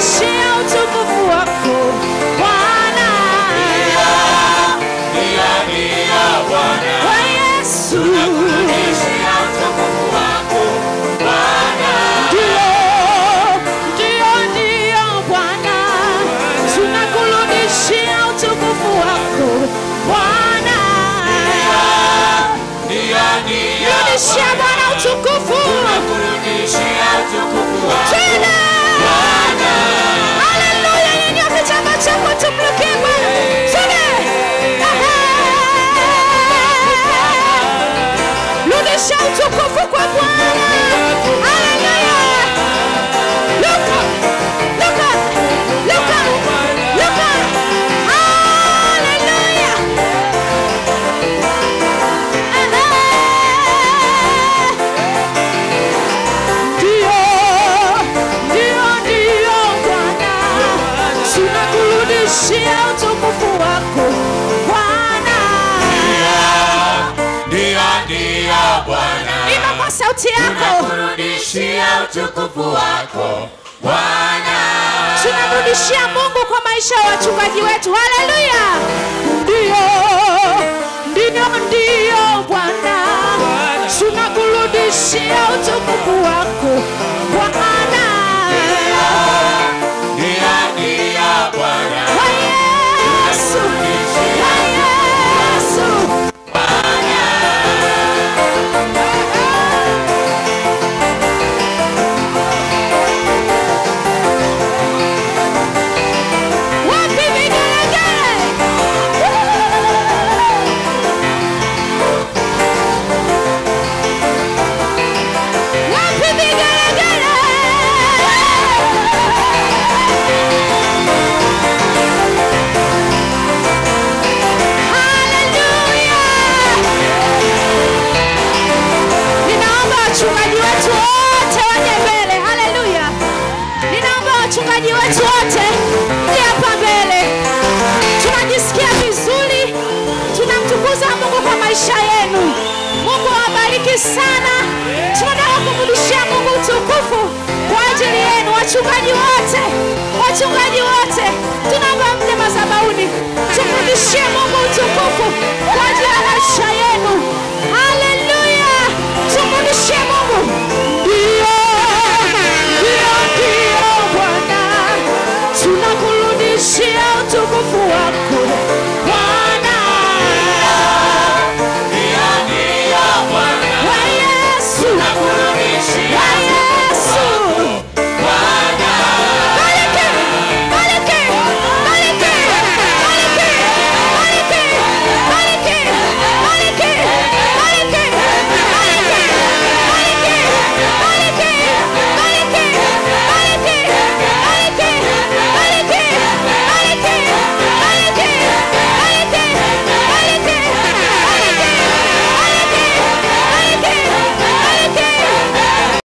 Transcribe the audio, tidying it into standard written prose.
tunakurudishia utukufu wako Bwana. Ndio Bwana. Kwa Yesu tunakurudishia utukufu wako Bwana. Ndio Bwana. Tunakurudishia utukufu wako Bwana. Rudishia Bwana utukufu. Tunakurudishia utukufu wako Bwana. Haleluya, yenye kichapa chako tumlukie Bwana. Sema. Rudishia utukufu kwa Bwana. Haleluya. Luka. Haleluya. Ndio Bwana. Tunakurudishia utukufu wako Bwana. Ndio Bwana. Imba kwa sauti yako. Tunakurudishia utukufu wako Bwana. Tunamrudishia Mungu kwa maisha ya wachungaji wetu. Haleluya. Ndio Bwana. Tunakurudishia utukufu wako Bwana. Ndio Bwana. Kwa Yesu. Wachungaji wetu wote waje mbele. Haleluya. Ninaomba wachungaji wetu wote hapa mbele. Tunajisikia vizuri. Tunamtukuza Mungu kwa maisha yenu. Mungu awabariki sana. Tunataka kumrudishia Mungu utukufu kwa ajili yenu wachungaji wote. Tunaomba mje madhabahuni. Tumrudishie Mungu utukufu kwa ajili ya maisha